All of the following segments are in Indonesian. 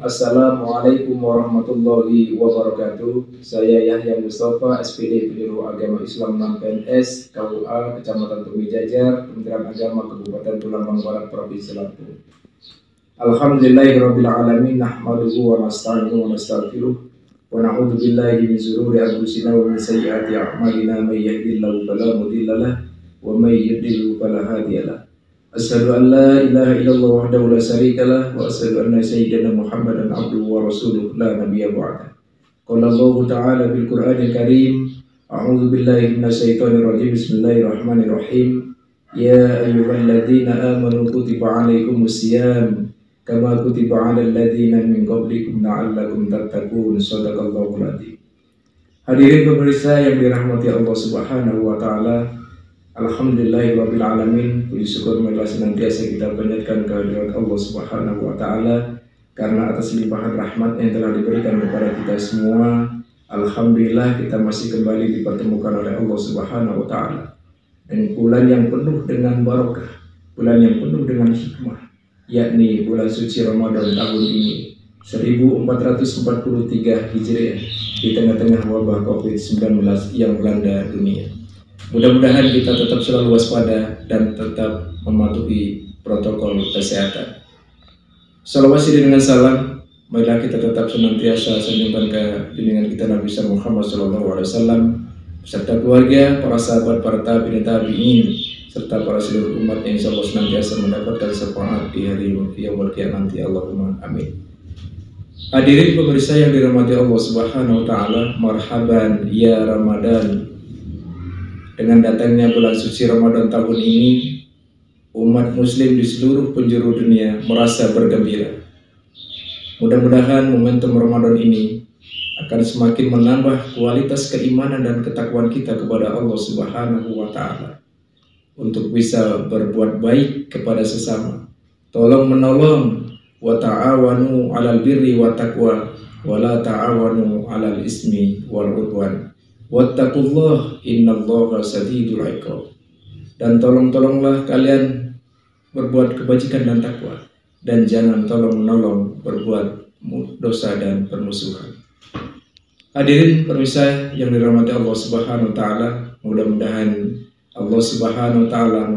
Assalamualaikum warahmatullahi wabarakatuh. Saya Yahya Mustafa, SPD Penyuluh Agama Islam 6 PNS, KUA, Kecamatan Tumi Jajar, Kementerian Agama Kabupaten Tulungagung Barat, Provinsi Lampung. Alhamdulillahirrabbilalamin, nahmaduhu wa nasta'inuhu wa nastaghfiruh wa na'udzu billahi min shururi anfusina wa min sayyiati a'malina, may yahdihillahu fala mudilla lahu wa may yudlil fala hadiya lahu. Asyhadu an la ilaha illallah wahdahu la syarikalah wa asyhadu anna sayyidina Muhammadan abduhu wa rasuluh la nabiyya ba'da. Qala Allah ta'ala fil Qur'anil Karim, a'udzu billahi minasyaitonir rajim. Bismillahirrahmanirrahim. Ya ayyuhalladzina amanu kutiba 'alaikumus syiyam kama kutiba 'alal ladzina min qablikum la'allakum tattaqun. Shadaqallahul adzim. Hadirin pemirsa yang dirahmati Allah Subhanahu wa taala, alhamdulillahirrabbilalamin. Puji syukur marilah senantiasa kita panjatkan kehadirat Allah Subhanahu wa taala, karena atas limpahan rahmat yang telah diberikan kepada kita semua, alhamdulillah kita masih kembali dipertemukan oleh Allah Subhanahu wa taala dengan bulan yang penuh dengan barokah, bulan yang penuh dengan hikmah, yakni bulan suci Ramadan tahun ini 1443 Hijriah, di tengah-tengah wabah COVID-19 yang melanda dunia. Mudah-mudahan kita tetap selalu waspada dan tetap mematuhi protokol kesehatan. Salawat dengan salam, marilah kita tetap senantiasa sanjungkan ke junjungan kita Nabi Muhammad SAW beserta keluarga, para sahabat, para tabi'in, serta para seluruh umat yang insyaallah senantiasa mendapatkan syafaat di hari yaumul qiyamah nanti. Allahumma amin. Hadirin pemirsa yang dirahmati Allah Subhanahu wa taala, marhaban ya Ramadan. Dengan datangnya bulan suci Ramadan tahun ini, umat muslim di seluruh penjuru dunia merasa bergembira. Mudah-mudahan momentum Ramadan ini akan semakin menambah kualitas keimanan dan ketakwaan kita kepada Allah Subhanahu wa taala, untuk bisa berbuat baik kepada sesama, tolong menolong, wa ta'awanu 'alal birri wa taqwa wa la ta'awanu 'alal ismi wal 'udwan. Wattaqullah innallaha sadidul iqab. Dan tolong-tolonglah kalian berbuat kebajikan dan takwa, dan jangan tolong-menolong berbuat dosa dan permusuhan. Hadirin pemirsa yang dirahmati Allah Subhanahu wa taala, mudah-mudahan Allah Subhanahu wa taala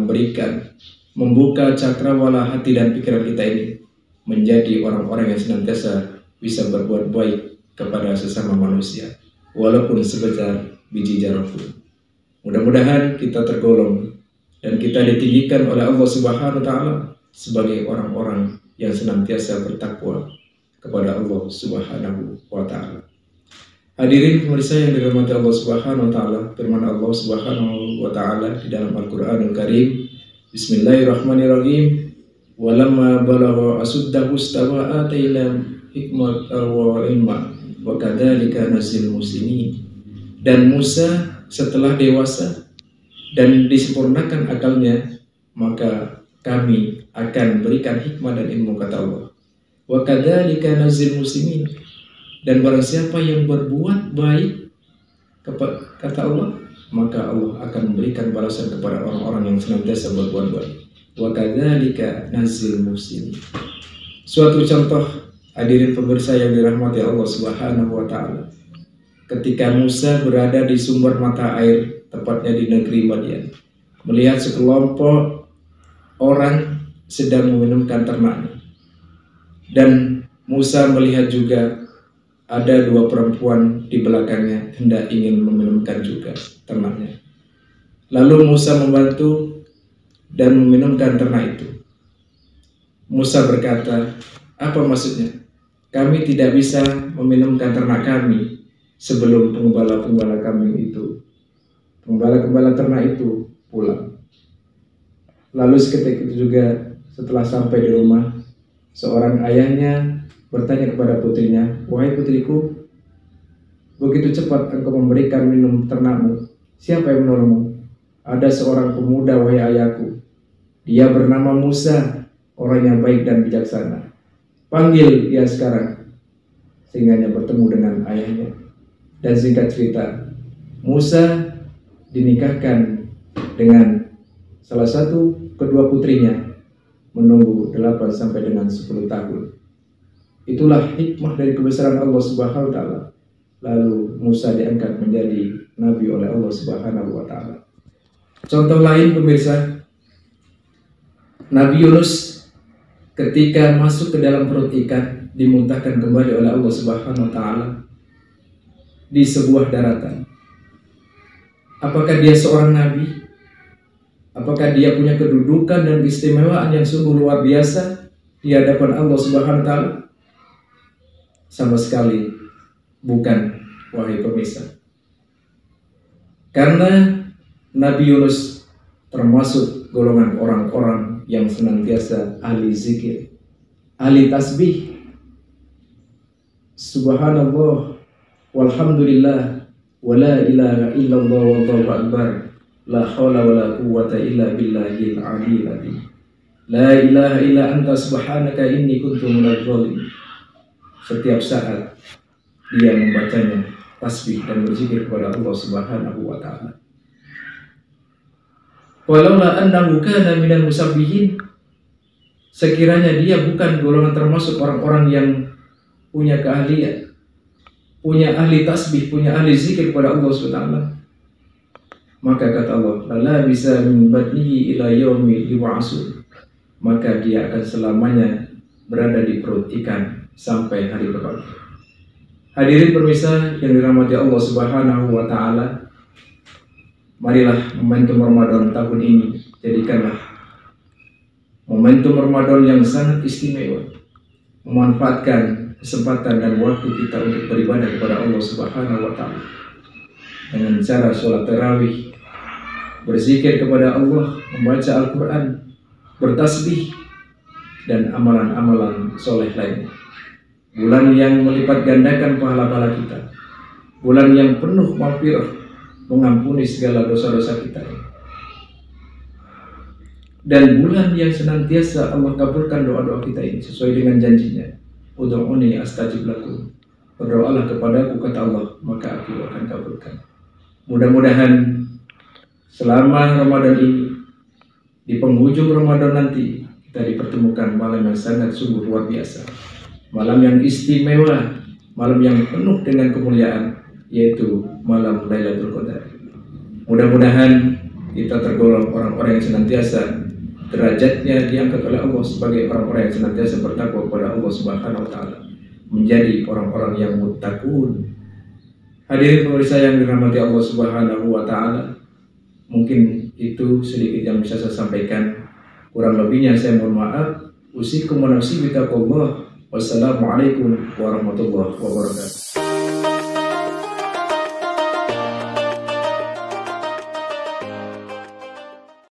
membuka cakrawala hati dan pikiran kita ini menjadi orang-orang yang senantiasa bisa berbuat baik kepada sesama manusia, walaupun sebesar biji jarum pun. Mudah-mudahan kita tergolong dan kita ditinggikan oleh Allah Subhanahu wa taala sebagai orang-orang yang senantiasa bertakwa kepada Allah Subhanahu wa taala. Hadirin pemirsa yang dirahmati Allah Subhanahu wa taala, firman Allah Subhanahu wa taala di dalam Al-Qur'anul Karim, Bismillahirrahmanirrahim. Walamma balagha asuddahu istawa ataina hikmata wa ilma wa kadzalika nazil muslimin. Dan Musa setelah dewasa dan disempurnakan akalnya, maka kami akan berikan hikmah dan ilmu, kata Allah. Wa kadzalika nazil muslimin. Dan barang siapa yang berbuat baik, kata Allah, maka Allah akan memberikan balasan kepada orang-orang yang senantiasa berbuat baik. Wa kadzalika nazil muslimin. Suatu contoh, hadirin pemirsa yang dirahmati Allah Subhanahu wa taala, ketika Musa berada di sumber mata air, tepatnya di negeri Madian, melihat sekelompok orang sedang meminumkan ternaknya, dan Musa melihat juga ada dua perempuan di belakangnya hendak ingin meminumkan juga ternaknya. Lalu Musa membantu dan meminumkan ternak itu. Musa berkata, apa maksudnya? Kami tidak bisa meminumkan ternak kami sebelum penggembala-penggembala kambing itu, penggembala-penggembala ternak itu pulang. Lalu seketika itu juga setelah sampai di rumah, seorang ayahnya bertanya kepada putrinya, wahai putriku, begitu cepat engkau memberikan minum ternakmu, siapa yang menolongmu? Ada seorang pemuda, wahai ayahku, dia bernama Musa, orang yang baik dan bijaksana. Panggil dia sekarang. Sehingga dia bertemu dengan ayahnya. Dan singkat cerita, Musa dinikahkan dengan salah satu kedua putrinya, menunggu 8 sampai dengan 10 tahun. Itulah hikmah dari kebesaran Allah Subhanahu wa taala. Lalu Musa diangkat menjadi nabi oleh Allah Subhanahu wa taala. Contoh lain pemirsa, Nabi Yunus ketika masuk ke dalam perut ikan dimuntahkan kembali oleh Allah Subhanahu wa taala di sebuah daratan. Apakah dia seorang nabi? Apakah dia punya kedudukan dan keistimewaan yang sungguh luar biasa di hadapan Allah Subhanahu wa taala? Sama sekali bukan, wahai pemirsa. Karena Nabi Yunus termasuk golongan orang-orang yang senantiasa ahli zikir, ahli tasbih. Subhanallah, walhamdulillah, wala ilaha illallah, wallahu akbar, la haula wala quwwata illa billahil aliyyil azim. La ilaha illa anta subhanaka inni kuntu minadh dhalimin. Setiap saat dia membacanya tasbih dan berzikir kepada Allah Subhanahu wa taala. Walaula annahu kana minal musabbihin, sekiranya dia bukan golongan termasuk orang-orang yang punya keahlian, punya ahli tasbih, punya ahli zikir kepada Allah Subhanahu wa taala, maka kata Allah, la bisa min batnihi ila yaumi yub'atsun, maka dia akan selamanya berada di perut ikan sampai hari berbagi. Hadirin pemirsa yang dirahmati Allah Subhanahu wa taala, marilah momentum Ramadan tahun ini jadikanlah momentum Ramadan yang sangat istimewa, memanfaatkan kesempatan dan waktu kita untuk beribadah kepada Allah Subhanahu wa taala dengan cara sholat tarawih, berzikir kepada Allah, membaca Al-Quran, bertasbih, dan amalan-amalan soleh lainnya. Bulan yang melipat gandakan pahala-pahala kita, bulan yang penuh maghfirah, mengampuni segala dosa-dosa kita, dan bulan yang senantiasa Allah kabulkan doa-doa kita ini sesuai dengan janjinya. Ud'uni astajib lakum, berdoalah kepadaku kata Allah, maka aku akan kabulkan. Mudah-mudahan selama Ramadan ini, di penghujung Ramadan nanti, kita dipertemukan malam yang sangat sungguh luar biasa, malam yang istimewa, malam yang penuh dengan kemuliaan, yaitu malam Lailatul Qadar. Mudah-mudahan kita tergolong orang-orang yang senantiasa derajatnya diangkat oleh Allah sebagai orang-orang yang senantiasa bertakwa kepada Allah Subhanahu wa taala, menjadi orang-orang yang muttaqun. Hadirin pemirsa yang dirahmati Allah Subhanahu wa taala, mungkin itu sedikit yang bisa saya sampaikan. Kurang lebihnya saya mohon maaf. Usikum wa nafsi bitaqwallah. Wassalamualaikum warahmatullahi wabarakatuh.